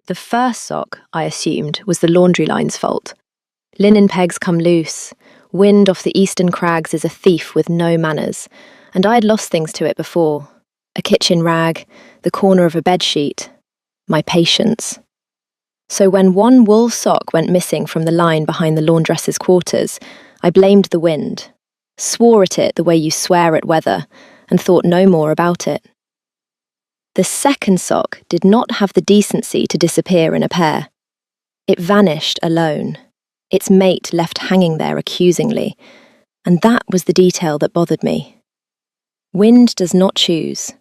The first sock, I assumed, was the laundry line's fault. Linen pegs come loose. Wind off the eastern crags is a thief with no manners, and I had lost things to it before. A kitchen rag, the corner of a bedsheet, my patience. So when one wool sock went missing from the line behind the laundress's quarters, I blamed the wind, swore at it the way you swear at weather, and thought no more about it. The second sock did not have the decency to disappear in a pair. It vanished alone, its mate left hanging there accusingly, and that was the detail that bothered me. Wind does not choose.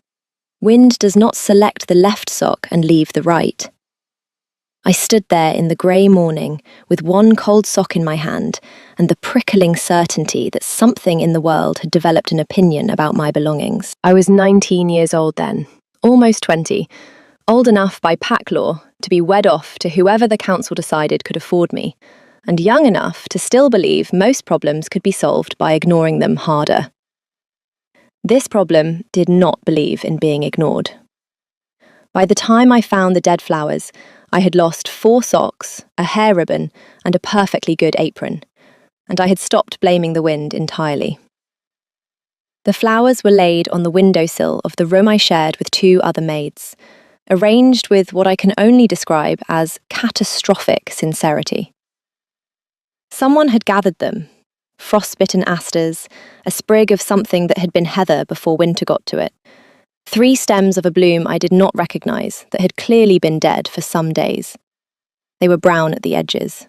Wind does not select the left sock and leave the right. I stood there in the grey morning with one cold sock in my hand and the prickling certainty that something in the world had developed an opinion about my belongings. I was 19 years old then, almost 20, old enough by pack law to be wed off to whoever the council decided could afford me, and young enough to still believe most problems could be solved by ignoring them harder. This problem did not believe in being ignored. By the time I found the dead flowers, I had lost 4 socks, a hair ribbon, and a perfectly good apron, and I had stopped blaming the wind entirely. The flowers were laid on the windowsill of the room I shared with 2 other maids, arranged with what I can only describe as catastrophic sincerity. Someone had gathered them, frostbitten asters, a sprig of something that had been heather before winter got to it, 3 stems of a bloom I did not recognise that had clearly been dead for some days. They were brown at the edges.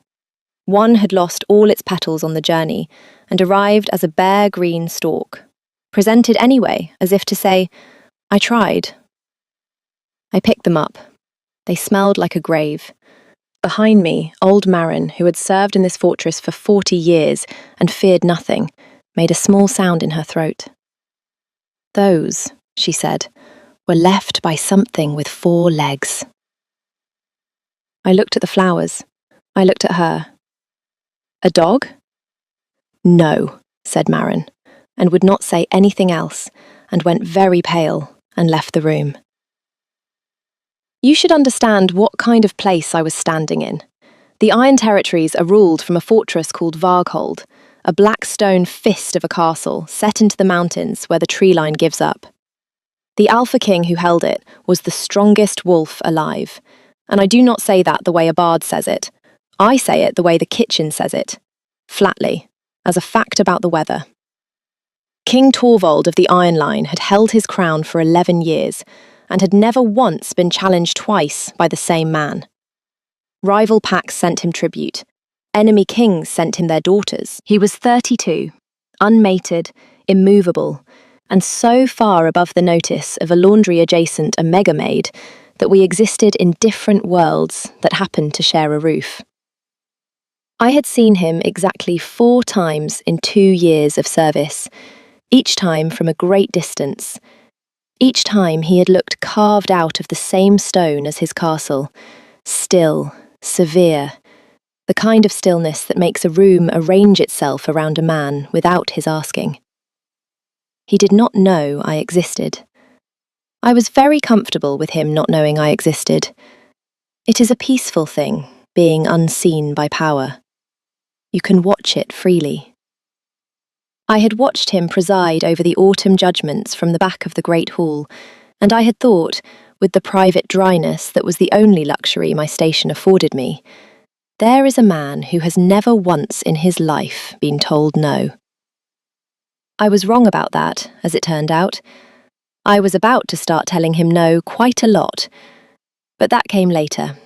One had lost all its petals on the journey and arrived as a bare green stalk, presented anyway, as if to say, "I tried." I picked them up. They smelled like a grave. Behind me, old Marin, who had served in this fortress for 40 years and feared nothing, made a small sound in her throat. "Those," she said, "were left by something with 4 legs." I looked at the flowers. I looked at her. "A dog?" "No," said Marin, and would not say anything else, and went very pale and left the room. You should understand what kind of place I was standing in. The Iron Territories are ruled from a fortress called Varghold, a black stone fist of a castle set into the mountains where the tree line gives up. The Alpha King who held it was the strongest wolf alive, and I do not say that the way a bard says it. I say it the way the kitchen says it, flatly, as a fact about the weather. King Torvald of the Iron Line had held his crown for 11 years, and had never once been challenged twice by the same man. Rival packs sent him tribute. Enemy kings sent him their daughters. He was 32, unmated, immovable, and so far above the notice of a laundry-adjacent Omega Maid that we existed in different worlds that happened to share a roof. I had seen him exactly 4 times in 2 years of service, each time from a great distance. Each time he had looked carved out of the same stone as his castle, still, severe, the kind of stillness that makes a room arrange itself around a man without his asking. He did not know I existed. I was very comfortable with him not knowing I existed. It is a peaceful thing, being unseen by power. You can watch it freely. I had watched him preside over the autumn judgments from the back of the great hall, and I had thought, with the private dryness that was the only luxury my station afforded me, there is a man who has never once in his life been told no. I was wrong about that, as it turned out. I was about to start telling him no quite a lot, but that came later.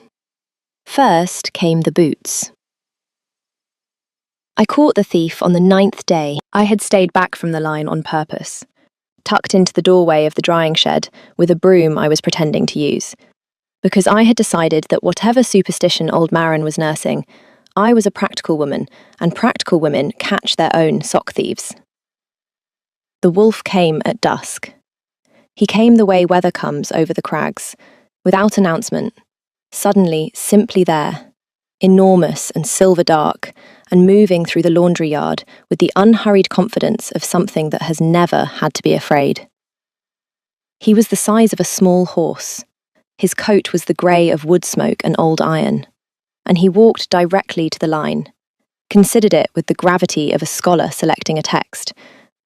First came the boots. I caught the thief on the 9th day. I had stayed back from the line on purpose, tucked into the doorway of the drying shed with a broom I was pretending to use, because I had decided that whatever superstition old Marin was nursing, I was a practical woman, and practical women catch their own sock thieves. The wolf came at dusk. He came the way weather comes over the crags, without announcement, suddenly simply there, enormous and silver dark, and moving through the laundry yard with the unhurried confidence of something that has never had to be afraid. He was the size of a small horse. His coat was the grey of wood smoke and old iron, and he walked directly to the line, considered it with the gravity of a scholar selecting a text,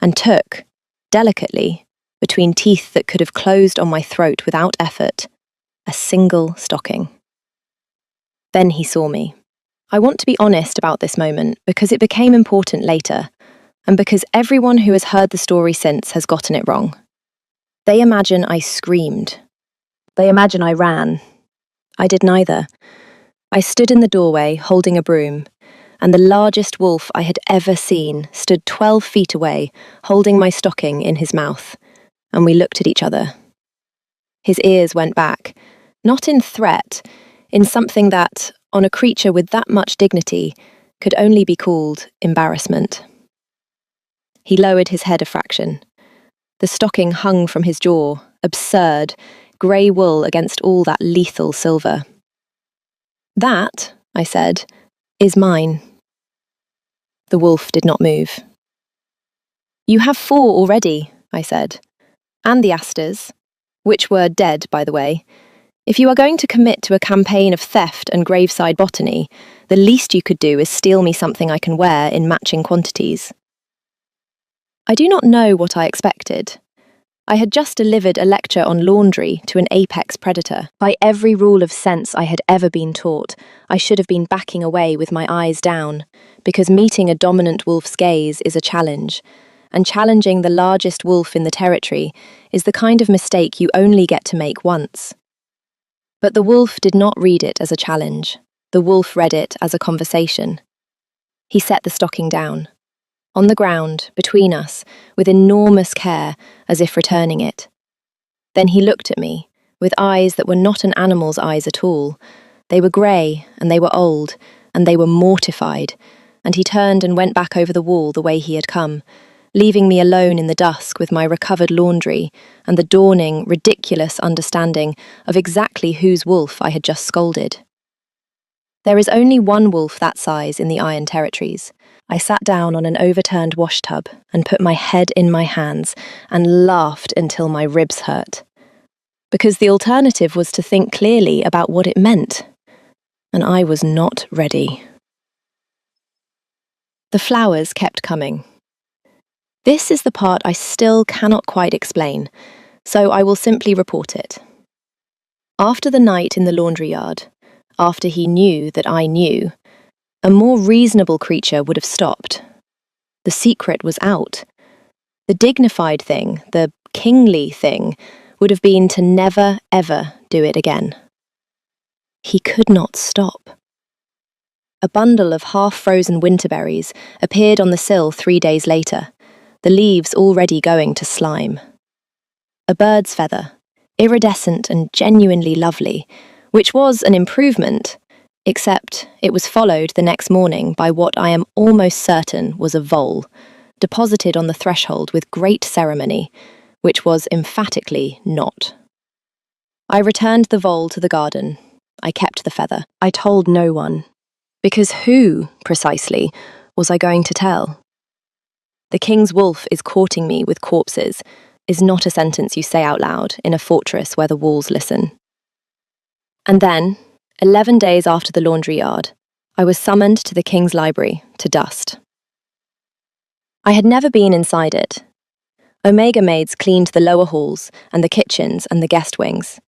and took, delicately, between teeth that could have closed on my throat without effort, a single stocking. Then he saw me. I want to be honest about this moment because it became important later, and because everyone who has heard the story since has gotten it wrong. They imagine I screamed. They imagine I ran. I did neither. I stood in the doorway holding a broom, and the largest wolf I had ever seen stood 12 feet away, holding my stocking in his mouth, and we looked at each other. His ears went back, not in threat, in something that, on a creature with that much dignity, could only be called embarrassment. He lowered his head a fraction. The stocking hung from his jaw, absurd, grey wool against all that lethal silver. "That," I said, "is mine." The wolf did not move. "You have 4 already," I said, "and the asters, which were dead, by the way. If you are going to commit to a campaign of theft and graveside botany, the least you could do is steal me something I can wear in matching quantities." I do not know what I expected. I had just delivered a lecture on laundry to an apex predator. By every rule of sense I had ever been taught, I should have been backing away with my eyes down, because meeting a dominant wolf's gaze is a challenge, and challenging the largest wolf in the territory is the kind of mistake you only get to make once. But the wolf did not read it as a challenge. The wolf read it as a conversation. He set the stocking down, on the ground, between us, with enormous care, as if returning it. Then he looked at me, with eyes that were not an animal's eyes at all. They were grey, and they were old, and they were mortified, and he turned and went back over the wall the way he had come, leaving me alone in the dusk with my recovered laundry and the dawning, ridiculous understanding of exactly whose wolf I had just scolded. There is only one wolf that size in the Iron Territories. I sat down on an overturned washtub and put my head in my hands and laughed until my ribs hurt. Because the alternative was to think clearly about what it meant, and I was not ready. The flowers kept coming. This is the part I still cannot quite explain, so I will simply report it. After the night in the laundry yard, after he knew that I knew, a more reasonable creature would have stopped. The secret was out. The dignified thing, the kingly thing, would have been to never, ever do it again. He could not stop. A bundle of half-frozen winterberries appeared on the sill 3 days later, the leaves already going to slime. A bird's feather, iridescent and genuinely lovely, which was an improvement, except it was followed the next morning by what I am almost certain was a vole, deposited on the threshold with great ceremony, which was emphatically not. I returned the vole to the garden. I kept the feather. I told no one, because who, precisely, was I going to tell? "The king's wolf is courting me with corpses" is not a sentence you say out loud in a fortress where the walls listen. And then, 11 days after the laundry yard, I was summoned to the King's Library to dust. I had never been inside it. Omega maids cleaned the lower halls and the kitchens and the guest wings.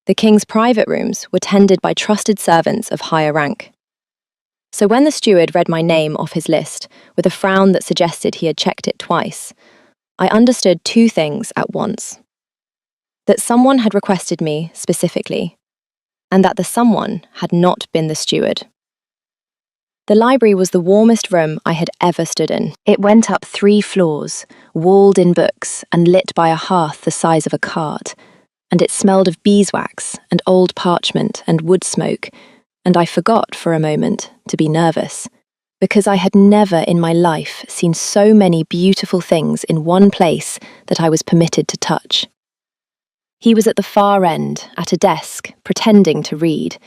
The King's private rooms were tended by trusted servants of higher rank. So when the steward read my name off his list, with a frown that suggested he had checked it twice, I understood 2 things at once. That someone had requested me specifically, and that the someone had not been the steward. The library was the warmest room I had ever stood in. It went up 3 floors, walled in books and lit by a hearth the size of a cart, and it smelled of beeswax and old parchment and wood smoke, and I forgot for a moment to be nervous, because I had never in my life seen so many beautiful things in one place that I was permitted to touch. He was at the far end, at a desk, pretending to read.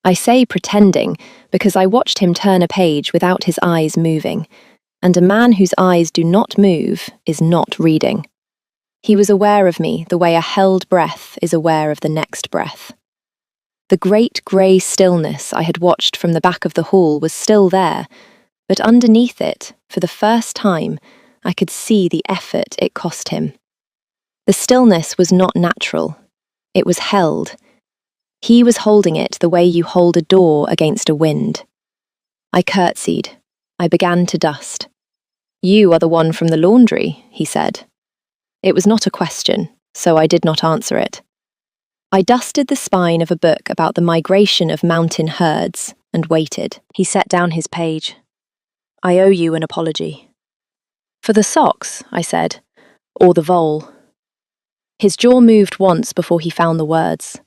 I say pretending because I watched him turn a page without his eyes moving, and a man whose eyes do not move is not reading. He was aware of me the way a held breath is aware of the next breath. The great grey stillness I had watched from the back of the hall was still there, but underneath it, for the first time, I could see the effort it cost him. The stillness was not natural. It was held. He was holding it the way you hold a door against a wind. I curtsied. I began to dust. "You are the one from the laundry," he said. It was not a question, so I did not answer it. I dusted the spine of a book about the migration of mountain herds and waited. He set down his page. "I owe you an apology." "For the socks," I said, "or the vole." His jaw moved once before he found the words.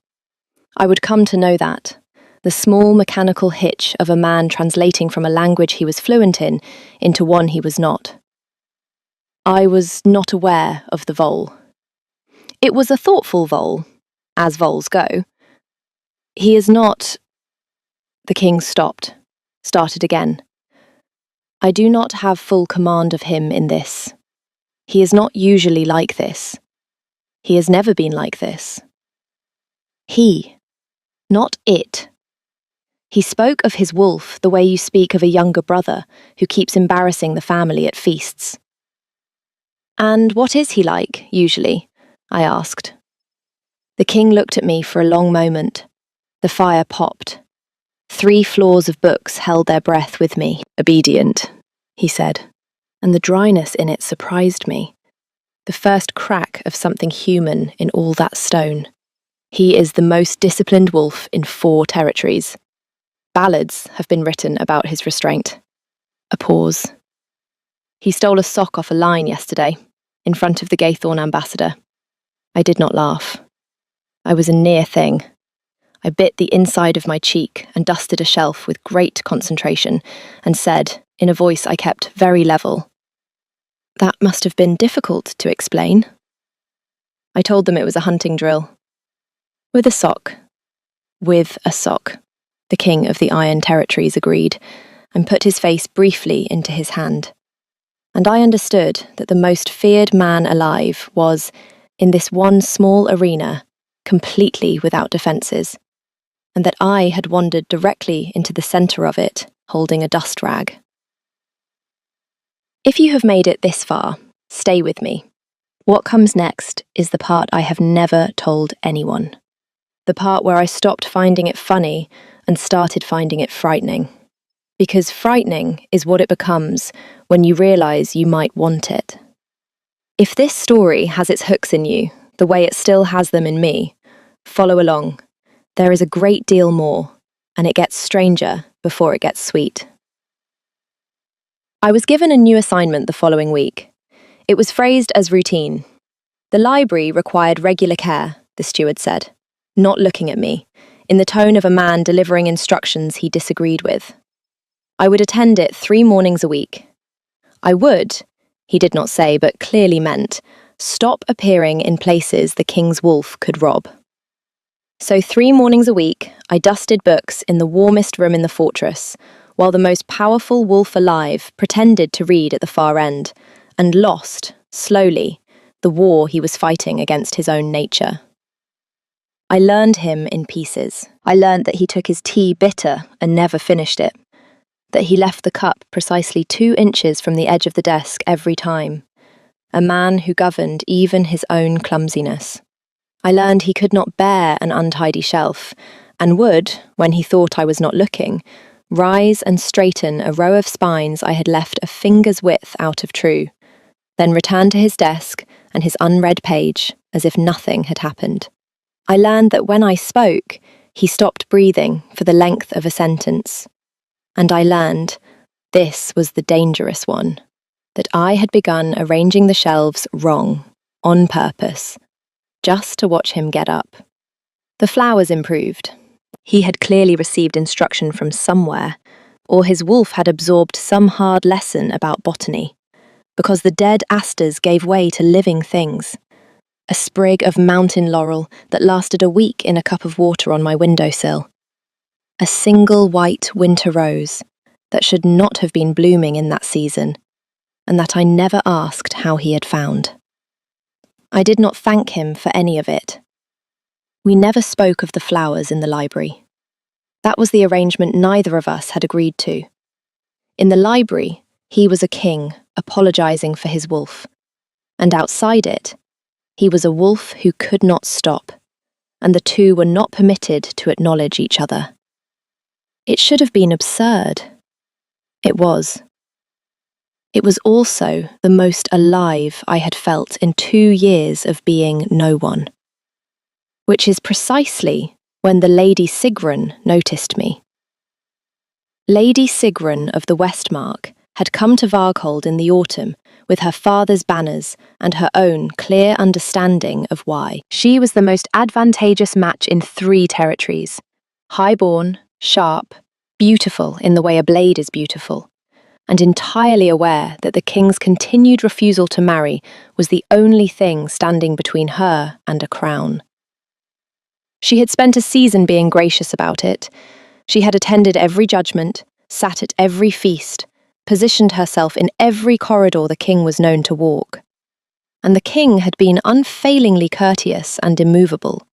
I would come to know that, the small mechanical hitch of a man translating from a language he was fluent in into one he was not. I was not aware of the vole. It was a thoughtful vole, as voles go. He is not... The king stopped, started again. "I do not have full command of him in this. He is not usually like this. He has never been like this. He, not it." He spoke of his wolf the way you speak of a younger brother who keeps embarrassing the family at feasts. "And what is he like, usually?" I asked. The king looked at me for a long moment. The fire popped. 3 floors of books held their breath with me. "Obedient," he said, and the dryness in it surprised me. The first crack of something human in all that stone. "He is the most disciplined wolf in 4 territories. Ballads have been written about his restraint." A pause. "He stole a sock off a line yesterday, in front of the Gaythorne ambassador." I did not laugh. I was a near thing. I bit the inside of my cheek and dusted a shelf with great concentration and said, in a voice I kept very level, "That must have been difficult to explain." I told them it was a hunting drill. "With a sock." "With a sock," the king of the Iron Territories agreed, and put his face briefly into his hand. And I understood that the most feared man alive was, in this one small arena, completely without defences, and that I had wandered directly into the centre of it, holding a dust rag. If you have made it this far, stay with me. What comes next is the part I have never told anyone. The part where I stopped finding it funny and started finding it frightening. Because frightening is what it becomes when you realise you might want it. If this story has its hooks in you, the way it still has them in me, follow along. There is a great deal more, and it gets stranger before it gets sweet. I was given a new assignment the following week. It was phrased as routine. The library required regular care, the steward said, not looking at me, in the tone of a man delivering instructions he disagreed with. I would attend it 3 mornings a week. I would, he did not say but clearly meant, stop appearing in places the king's wolf could rob. So 3 mornings a week, I dusted books in the warmest room in the fortress, while the most powerful wolf alive pretended to read at the far end, and lost, slowly, the war he was fighting against his own nature. I learned him in pieces. I learned that he took his tea bitter and never finished it, that he left the cup precisely 2 inches from the edge of the desk every time, a man who governed even his own clumsiness. I learned he could not bear an untidy shelf, and would, when he thought I was not looking, rise and straighten a row of spines I had left a finger's width out of true, then return to his desk and his unread page as if nothing had happened. I learned that when I spoke, he stopped breathing for the length of a sentence. And I learned, this was the dangerous one, that I had begun arranging the shelves wrong, on purpose, just to watch him get up. The flowers improved. He had clearly received instruction from somewhere, or his wolf had absorbed some hard lesson about botany, because the dead asters gave way to living things. A sprig of mountain laurel that lasted a week in a cup of water on my windowsill. A single white winter rose that should not have been blooming in that season, and that I never asked how he had found. I did not thank him for any of it. We never spoke of the flowers in the library. That was the arrangement neither of us had agreed to. In the library, he was a king, apologizing for his wolf. And outside it, he was a wolf who could not stop, and the two were not permitted to acknowledge each other. It should have been absurd. It was. It was also the most alive I had felt in 2 years of being no one. Which is precisely when the Lady Sigrun noticed me. Lady Sigrun of the Westmark had come to Varghold in the autumn with her father's banners and her own clear understanding of why. She was the most advantageous match in 3 territories: high-born, sharp, beautiful in the way a blade is beautiful, and entirely aware that the king's continued refusal to marry was the only thing standing between her and a crown. She had spent a season being gracious about it. She had attended every judgment, sat at every feast, positioned herself in every corridor the king was known to walk. And the king had been unfailingly courteous and immovable.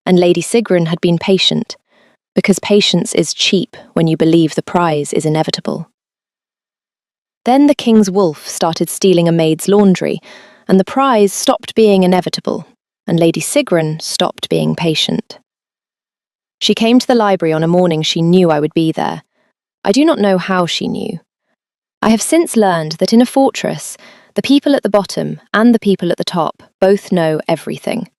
And Lady Sigrun had been patient, because patience is cheap when you believe the prize is inevitable. Then the king's wolf started stealing a maid's laundry, and the prize stopped being inevitable, and Lady Sigrun stopped being patient. She came to the library on a morning she knew I would be there. I do not know how she knew. I have since learned that in a fortress, the people at the bottom and the people at the top both know everything.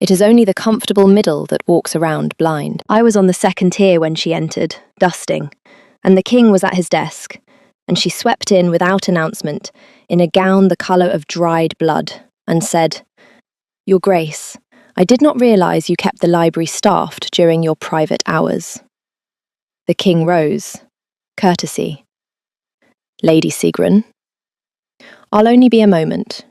It is only the comfortable middle that walks around blind. I was on the second tier when she entered, dusting, and the king was at his desk, and she swept in without announcement, in a gown the colour of dried blood, and said, "Your Grace, I did not realise you kept the library staffed during your private hours." The king rose. Courtesy. "Lady Sigrun." "I'll only be a moment."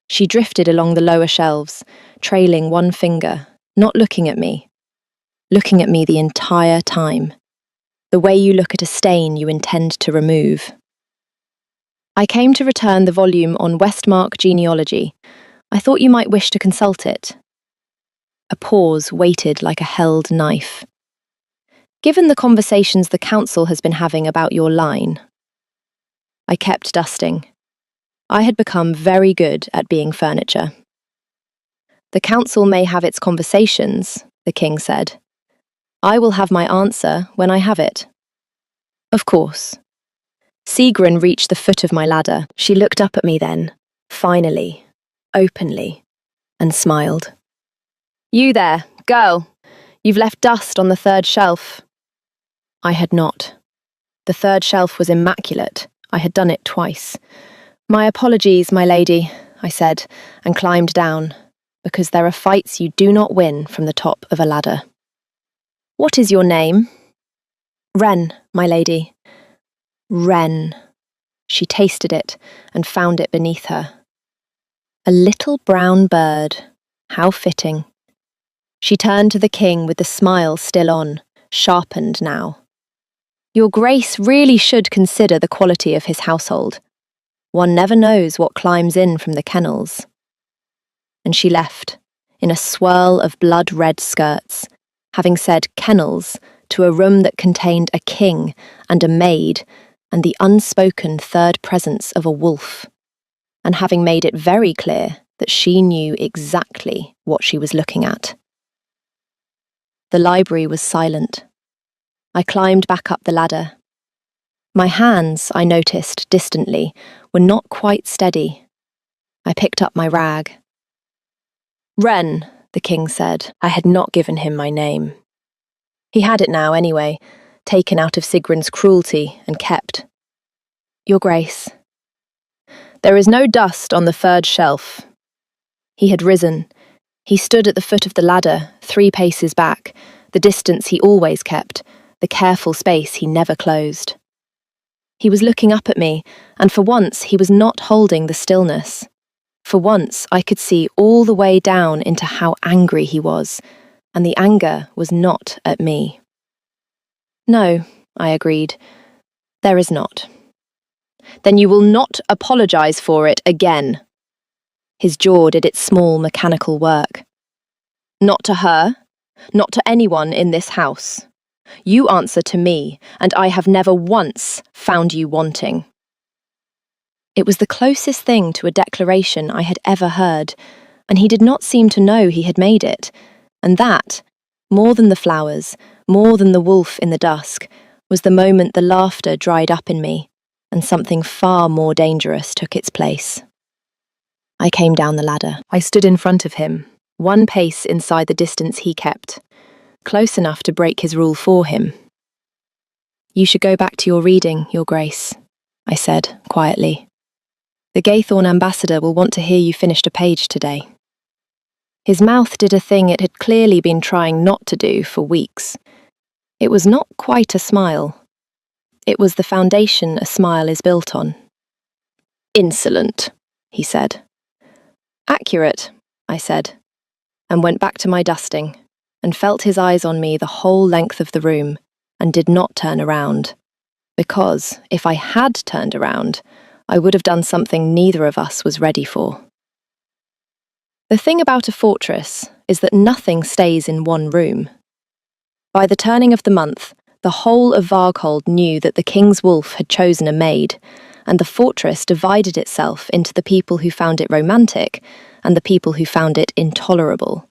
She drifted along the lower shelves, trailing one finger, not looking at me the entire time, the way you look at a stain you intend to remove. "I came to return the volume on Westmark genealogy. I thought you might wish to consult it." A pause waited like a held knife. "Given the conversations the council has been having about your line." I kept dusting. I had become very good at being furniture. "The council may have its conversations," the king said. "I will have my answer when I have it." "Of course." Sigrun reached the foot of my ladder. She looked up at me then, finally, openly, and smiled. "You there, girl, you've left dust on the 3rd shelf." I had not. The 3rd shelf was immaculate. I had done it twice. "My apologies, my lady," I said, and climbed down, because there are fights you do not win from the top of a ladder. "What is your name?" "Wren, my lady." Wren. She tasted it and found it beneath her. A little brown bird. How fitting. She turned to the king with the smile still on, sharpened now. "Your Grace really should consider the quality of his household. One never knows what climbs in from the kennels." And she left, in a swirl of blood-red skirts, having said kennels to a room that contained a king and a maid and the unspoken 3rd presence of a wolf, and having made it very clear that she knew exactly what she was looking at. The library was silent. I climbed back up the ladder. My hands, I noticed distantly, were not quite steady. I picked up my rag. "Wren," the king said. I had not given him my name. He had it now anyway, taken out of Sigrun's cruelty and kept. "Your Grace." "There is no dust on the 3rd shelf." He had risen. He stood at the foot of the ladder, 3 paces back, the distance he always kept, the careful space he never closed. He was looking up at me, and for once he was not holding the stillness. For once I could see all the way down into how angry he was, and the anger was not at me. "No," I agreed. "There is not." "Then you will not apologise for it again." His jaw did its small mechanical work. Not to her, not to anyone in this house. You answer to me, and I have never once found you wanting." It was the closest thing to a declaration I had ever heard, and he did not seem to know he had made it, and that, more than the flowers, more than the wolf in the dusk, was the moment the laughter dried up in me, and something far more dangerous took its place. I came down the ladder. I stood in front of him, one pace inside the distance he kept, close enough to break his rule for him. "You should go back to your reading, Your Grace," I said, quietly. "The Gaythorne ambassador will want to hear you finished a page today." His mouth did a thing it had clearly been trying not to do for weeks. It was not quite a smile. It was the foundation a smile is built on. "Insolent," he said. "Accurate," I said, and went back to my dusting, and felt his eyes on me the whole length of the room, and did not turn around, because if I had turned around, I would have done something neither of us was ready for. The thing about a fortress is that nothing stays in one room. By the turning of the month, the whole of Varghold knew that the king's wolf had chosen a maid, and the fortress divided itself into the people who found it romantic and the people who found it intolerable.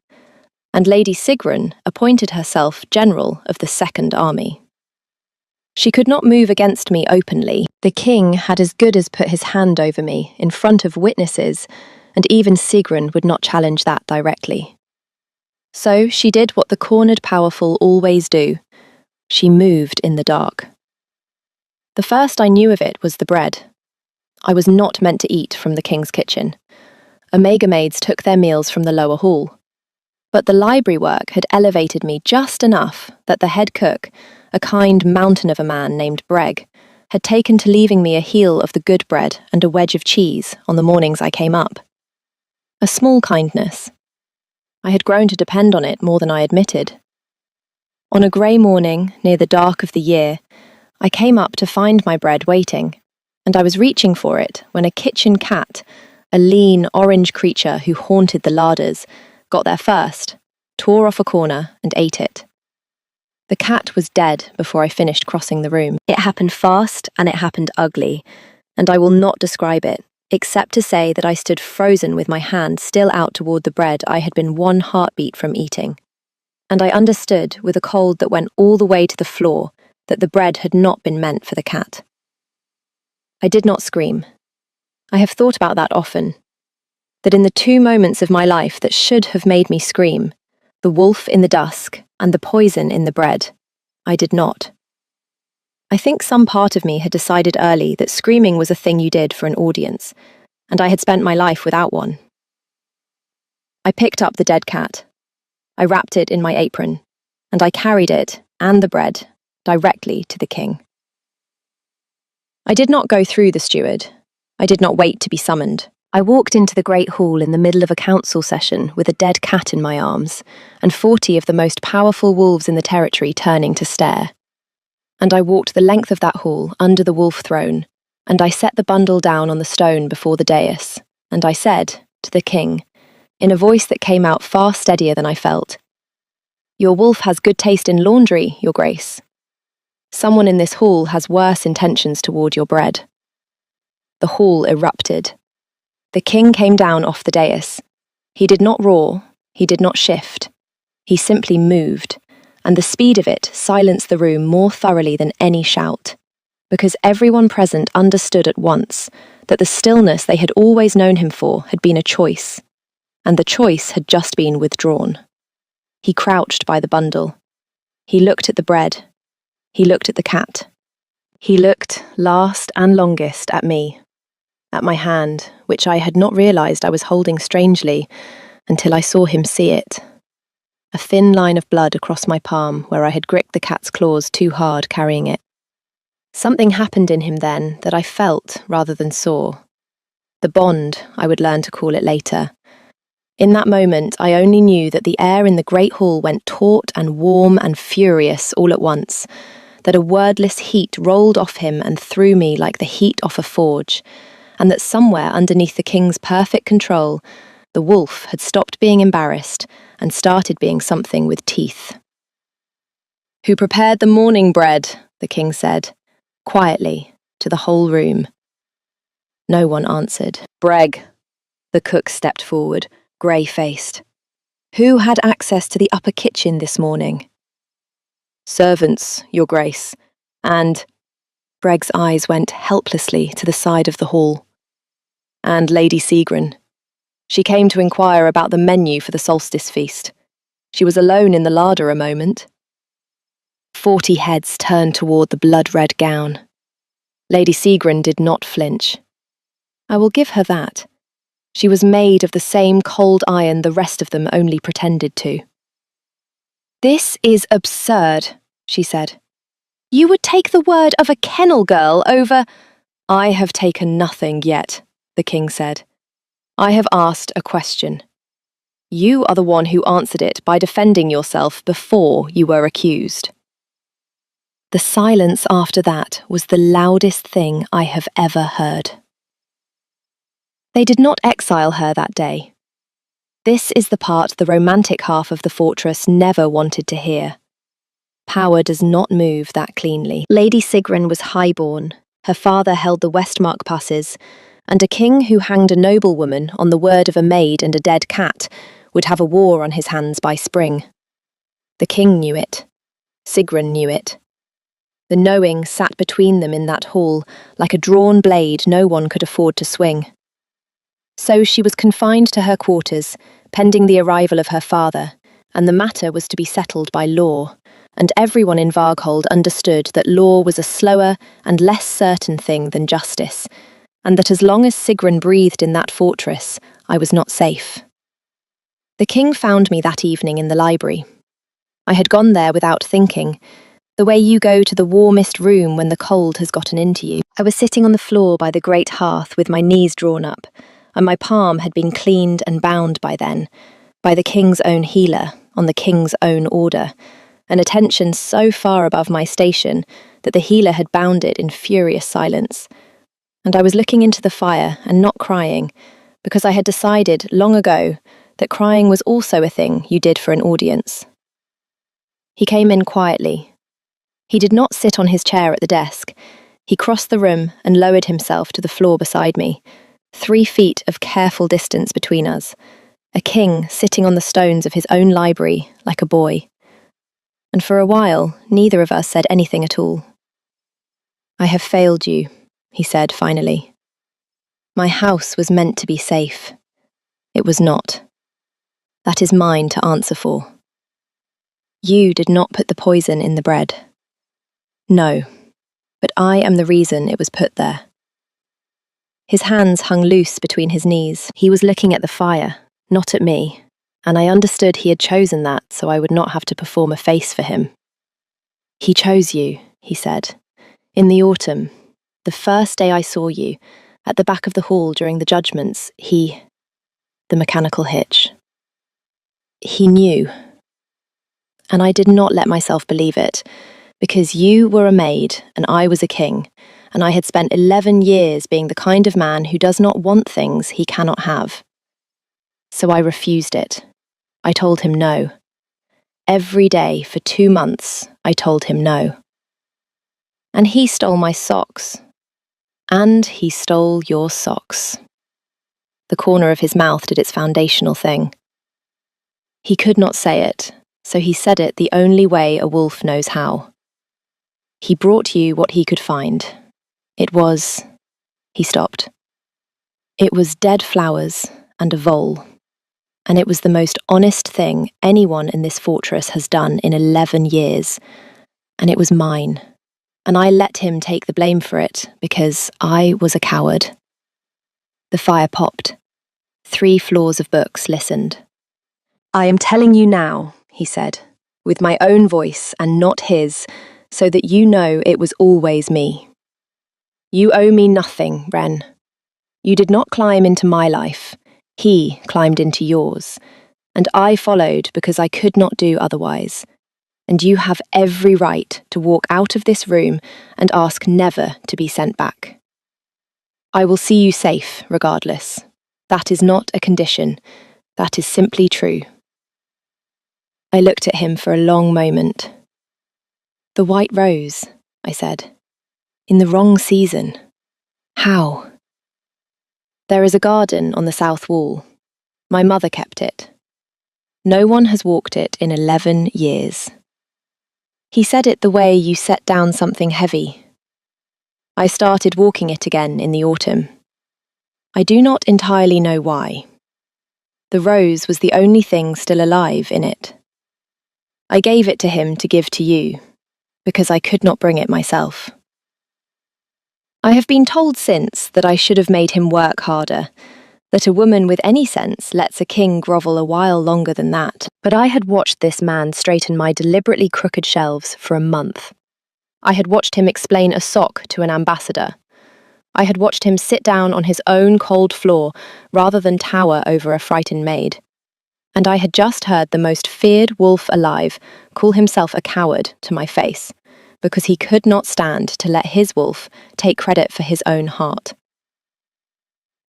And Lady Sigrun appointed herself general of the Second Army. She could not move against me openly. The king had as good as put his hand over me in front of witnesses, and even Sigrun would not challenge that directly. So she did what the cornered powerful always do. She moved in the dark. The first I knew of it was the bread. I was not meant to eat from the king's kitchen. Omega maids took their meals from the lower hall. But the library work had elevated me just enough that the head cook, a kind mountain of a man named Breg, had taken to leaving me a heel of the good bread and a wedge of cheese on the mornings I came up. A small kindness. I had grown to depend on it more than I admitted. On a grey morning, near the dark of the year, I came up to find my bread waiting, and I was reaching for it when a kitchen cat, a lean, orange creature who haunted the larders, got there first, tore off a corner, and ate it. The cat was dead before I finished crossing the room. It happened fast and it happened ugly, and I will not describe it, except to say that I stood frozen with my hand still out toward the bread I had been one heartbeat from eating. And I understood, with a cold that went all the way to the floor, that the bread had not been meant for the cat. I did not scream. I have thought about that often. That in the two moments of my life that should have made me scream, the wolf in the dusk and the poison in the bread, I did not. I think some part of me had decided early that screaming was a thing you did for an audience, and I had spent my life without one. I picked up the dead cat. I wrapped it in my apron, and I carried it, and the bread, directly to the king. I did not go through the steward. I did not wait to be summoned. I walked into the great hall in the middle of a council session with a dead cat in my arms, and 40 of the most powerful wolves in the territory turning to stare. And I walked the length of that hall under the wolf throne, and I set the bundle down on the stone before the dais, and I said to the king, in a voice that came out far steadier than I felt, "Your wolf has good taste in laundry, Your Grace. Someone in this hall has worse intentions toward your bread." The hall erupted. The king came down off the dais. He did not roar, he did not shift. He simply moved, and the speed of it silenced the room more thoroughly than any shout, because everyone present understood at once that the stillness they had always known him for had been a choice, and the choice had just been withdrawn. He crouched by the bundle. He looked at the bread. He looked at the cat. He looked, last and longest, at me, at my hand, which I had not realised I was holding strangely until I saw him see it. A thin line of blood across my palm where I had gripped the cat's claws too hard carrying it. Something happened in him then that I felt rather than saw. The bond, I would learn to call it later. In that moment, I only knew that the air in the great hall went taut and warm and furious all at once, that a wordless heat rolled off him and through me like the heat off a forge, and that somewhere underneath the king's perfect control, The wolf had stopped being embarrassed and started being something with teeth. "Who prepared the morning bread?" the king said, quietly, to the whole room. No one answered. "Breg." The cook stepped forward, grey-faced. "Who had access to the upper kitchen this morning?" "Servants, Your Grace, and—" Breg's eyes went helplessly to the side of the hall. "And Lady Seagrin. She came to inquire about the menu for the solstice feast. She was alone in the larder a moment." 40 heads turned toward the blood-red gown. Lady Seagrin did not flinch. I will give her that. She was made of the same cold iron the rest of them only pretended to. "This is absurd," she said. "You would take the word of a kennel girl over—" "I have taken nothing yet," the king said. "I have asked a question. You are the one who answered it by defending yourself before you were accused." The silence after that was the loudest thing I have ever heard. They did not exile her that day. This is the part the romantic half of the fortress never wanted to hear. Power does not move that cleanly. Lady Sigrun was highborn, her father held the Westmark passes, and a king who hanged a noblewoman on the word of a maid and a dead cat would have a war on his hands by spring. The king knew it. Sigrun knew it. The knowing sat between them in that hall, like a drawn blade no one could afford to swing. So she was confined to her quarters, pending the arrival of her father, and the matter was to be settled by law, and everyone in Varghold understood that law was a slower and less certain thing than justice, and that as long as Sigrun breathed in that fortress, I was not safe. The king found me that evening in the library. I had gone there without thinking, the way you go to the warmest room when the cold has gotten into you. I was sitting on the floor by the great hearth with my knees drawn up, and my palm had been cleaned and bound by then, by the king's own healer, on the king's own order, an attention so far above my station that the healer had bound it in furious silence. And I was looking into the fire and not crying, because I had decided long ago that crying was also a thing you did for an audience. He came in quietly. He did not sit on his chair at the desk. He crossed the room and lowered himself to the floor beside me, 3 feet of careful distance between us, a king sitting on the stones of his own library like a boy. And for a while, neither of us said anything at all. "I have failed you," he said finally. "My house was meant to be safe. It was not. That is mine to answer for. You did not put the poison in the bread. No, but I am the reason it was put there." His hands hung loose between his knees. He was looking at the fire, not at me, and I understood he had chosen that so I would not have to perform a face for him. "He chose you," he said, "in the autumn, the first day I saw you, at the back of the hall during the judgments, the mechanical hitch. He knew. And I did not let myself believe it, because you were a maid and I was a king, and I had spent 11 years being the kind of man who does not want things he cannot have. So I refused it. I told him no. Every day for 2 months, I told him no. And he stole my socks. And he stole your socks." The corner of his mouth did its foundational thing. He could not say it, so he said it the only way a wolf knows how. "He brought you what he could find. It was—" He stopped. "It was dead flowers and a vole. And it was the most honest thing anyone in this fortress has done in 11 years. And it was mine. And I let him take the blame for it because I was a coward." The fire popped. 3 floors of books listened. "I am telling you now," he said, "with my own voice and not his, so that you know it was always me. You owe me nothing, Wren. You did not climb into my life. He climbed into yours, and I followed because I could not do otherwise. And you have every right to walk out of this room and ask never to be sent back. I will see you safe, regardless. That is not a condition. That is simply true. I looked at him for a long moment. The white rose, I said. In the wrong season. How? There is a garden on the south wall. My mother kept it. No one has walked it in 11 years. He said it the way you set down something heavy. I started walking it again in the autumn. I do not entirely know why. The rose was the only thing still alive in it. I gave it to him to give to you, because I could not bring it myself. I have been told since that I should have made him work harder, that a woman with any sense lets a king grovel a while longer than that, but I had watched this man straighten my deliberately crooked shelves for a month. I had watched him explain a sock to an ambassador. I had watched him sit down on his own cold floor rather than tower over a frightened maid. And I had just heard the most feared wolf alive call himself a coward to my face, because he could not stand to let his wolf take credit for his own heart.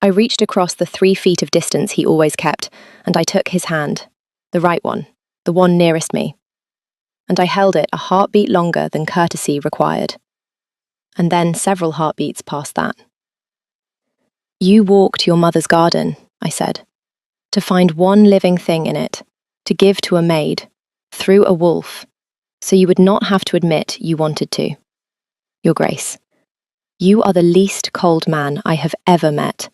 I reached across the 3 feet of distance he always kept, and I took his hand, the right one, the one nearest me, and I held it a heartbeat longer than courtesy required. And then several heartbeats past that. You walked your mother's garden, I said, to find one living thing in it, to give to a maid, through a wolf, so you would not have to admit you wanted to. Your Grace, you are the least cold man I have ever met.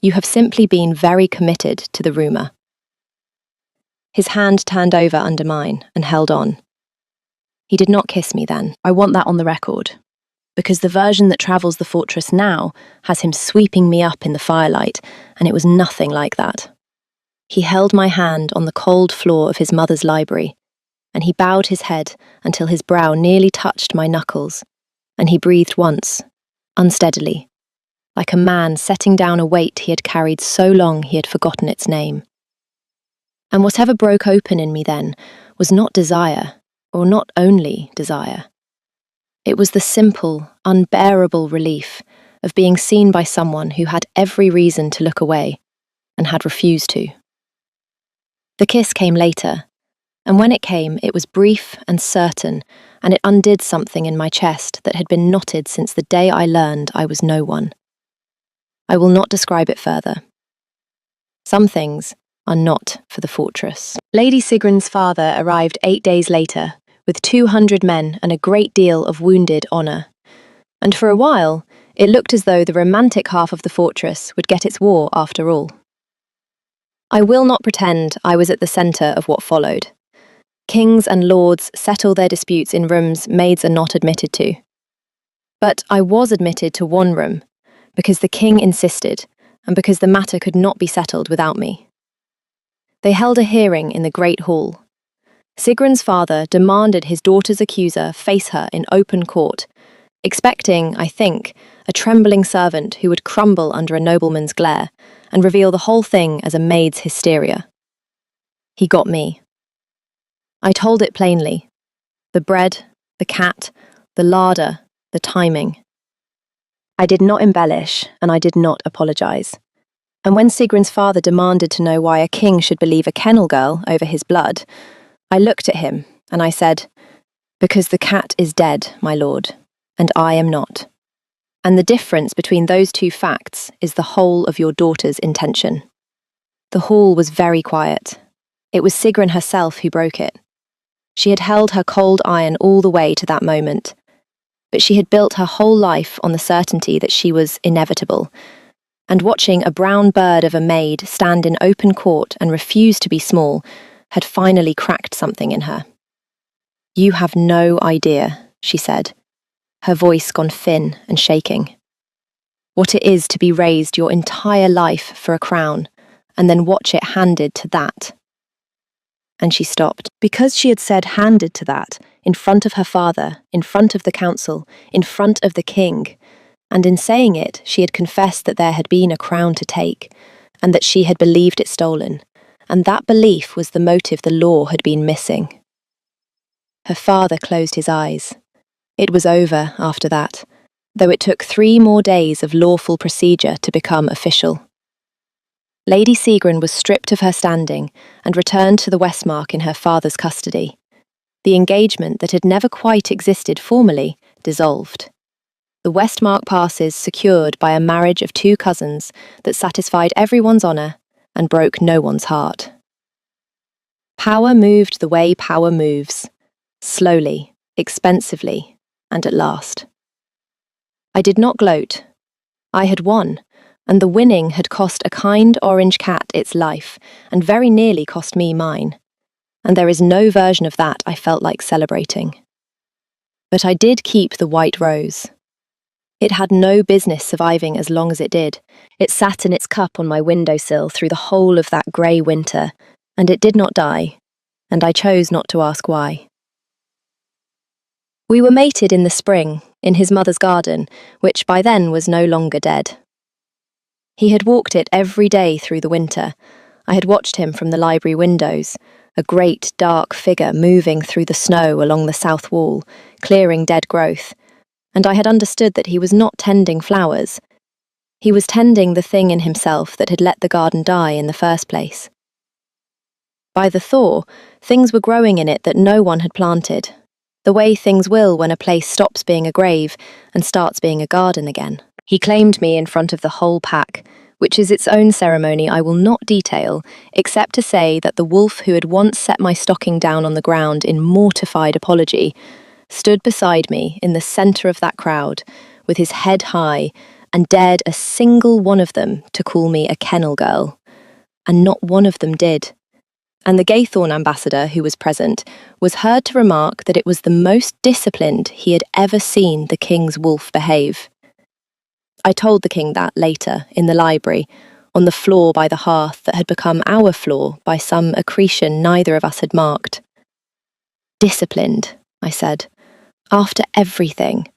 You have simply been very committed to the rumour. His hand turned over under mine and held on. He did not kiss me then. I want that on the record, because the version that travels the fortress now has him sweeping me up in the firelight, and it was nothing like that. He held my hand on the cold floor of his mother's library, and he bowed his head until his brow nearly touched my knuckles, and he breathed once, unsteadily, like a man setting down a weight he had carried so long he had forgotten its name. And whatever broke open in me then was not desire, or not only desire. It was the simple, unbearable relief of being seen by someone who had every reason to look away, and had refused to. The kiss came later, and when it came, it was brief and certain, and it undid something in my chest that had been knotted since the day I learned I was no one. I will not describe it further. Some things are not for the fortress. Lady Sigrun's father arrived 8 days later, with 200 men and a great deal of wounded honour. And for a while, it looked as though the romantic half of the fortress would get its war after all. I will not pretend I was at the centre of what followed. Kings and lords settle their disputes in rooms maids are not admitted to. But I was admitted to one room, because the king insisted, and because the matter could not be settled without me. They held a hearing in the great hall. Sigrun's father demanded his daughter's accuser face her in open court, expecting, I think, a trembling servant who would crumble under a nobleman's glare and reveal the whole thing as a maid's hysteria. He got me. I told it plainly. The bread, the cat, the larder, the timing. I did not embellish, and I did not apologise. And when Sigrun's father demanded to know why a king should believe a kennel girl over his blood, I looked at him, and I said, "Because the cat is dead, my lord, and I am not. And the difference between those 2 facts is the whole of your daughter's intention." The hall was very quiet. It was Sigrun herself who broke it. She had held her cold iron all the way to that moment, but she had built her whole life on the certainty that she was inevitable, and watching a brown bird of a maid stand in open court and refuse to be small had finally cracked something in her. "You have no idea," she said, her voice gone thin and shaking, "what it is to be raised your entire life for a crown, and then watch it handed to that." And she stopped. Because she had said handed to that, in front of her father, in front of the council, in front of the king, and in saying it, she had confessed that there had been a crown to take, and that she had believed it stolen, and that belief was the motive the law had been missing. Her father closed his eyes. It was over after that, though it took 3 more days of lawful procedure to become official. Lady Sigrun was stripped of her standing and returned to the Westmark in her father's custody. The engagement that had never quite existed formally dissolved. The Westmark passes secured by a marriage of two cousins that satisfied everyone's honour and broke no one's heart. Power moved the way power moves, slowly, expensively, and at last. I did not gloat. I had won, and the winning had cost a kind orange cat its life, and very nearly cost me mine. And there is no version of that I felt like celebrating. But I did keep the white rose. It had no business surviving as long as it did. It sat in its cup on my windowsill through the whole of that grey winter, and it did not die, and I chose not to ask why. We were mated in the spring, in his mother's garden, which by then was no longer dead. He had walked it every day through the winter. I had watched him from the library windows, a great dark figure moving through the snow along the south wall, clearing dead growth, and I had understood that he was not tending flowers. He was tending the thing in himself that had let the garden die in the first place. By the thaw, things were growing in it that no one had planted, the way things will when a place stops being a grave and starts being a garden again. He claimed me in front of the whole pack, which is its own ceremony I will not detail, except to say that the wolf who had once set my stocking down on the ground in mortified apology stood beside me in the centre of that crowd, with his head high, and dared a single one of them to call me a kennel girl. And not one of them did. And the Gaythorne ambassador, who was present, was heard to remark that it was the most disciplined he had ever seen the king's wolf behave. I told the king that later, in the library, on the floor by the hearth that had become our floor by some accretion neither of us had marked. Disciplined, I said. After everything.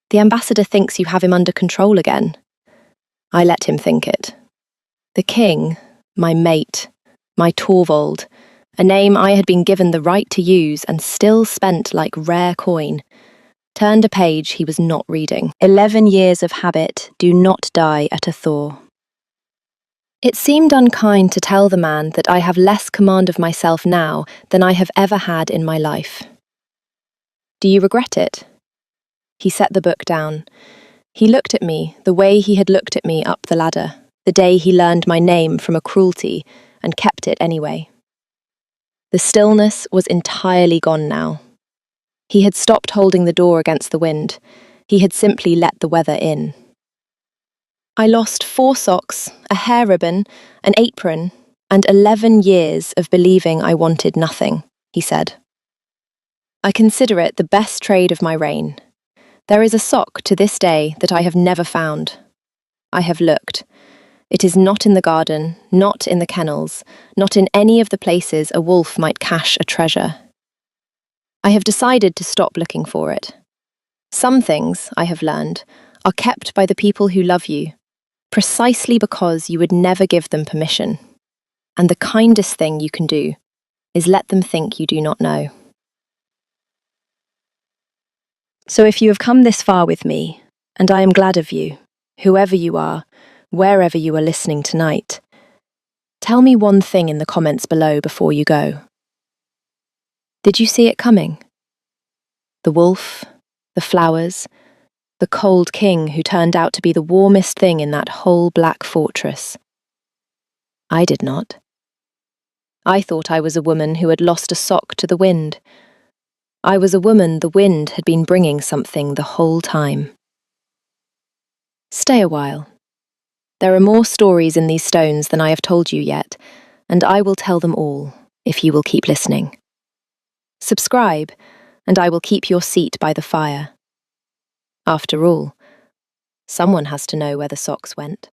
The ambassador thinks you have him under control again. I let him think it. The king, my mate, my Torvald, a name I had been given the right to use and still spent like rare coin, turned a page he was not reading. 11 years of habit do not die at a thaw. It seemed unkind to tell the man that I have less command of myself now than I have ever had in my life. Do you regret it? He set the book down. He looked at me the way he had looked at me up the ladder, the day he learned my name from a cruelty and kept it anyway. The stillness was entirely gone now. He had stopped holding the door against the wind. He had simply let the weather in. I lost 4 socks, a hair ribbon, an apron, and 11 years of believing I wanted nothing, he said. I consider it the best trade of my reign. There is a sock to this day that I have never found. I have looked. It is not in the garden, not in the kennels, not in any of the places a wolf might cache a treasure. I have decided to stop looking for it. Some things, I have learned, are kept by the people who love you, precisely because you would never give them permission. And the kindest thing you can do is let them think you do not know. So if you have come this far with me, and I am glad of you, whoever you are, wherever you are listening tonight, tell me one thing in the comments below before you go. Did you see it coming? The wolf, the flowers, the cold king who turned out to be the warmest thing in that whole black fortress. I did not. I thought I was a woman who had lost a sock to the wind. I was a woman the wind had been bringing something the whole time. Stay a while. There are more stories in these stones than I have told you yet, and I will tell them all, if you will keep listening. Subscribe, and I will keep your seat by the fire. After all, someone has to know where the socks went.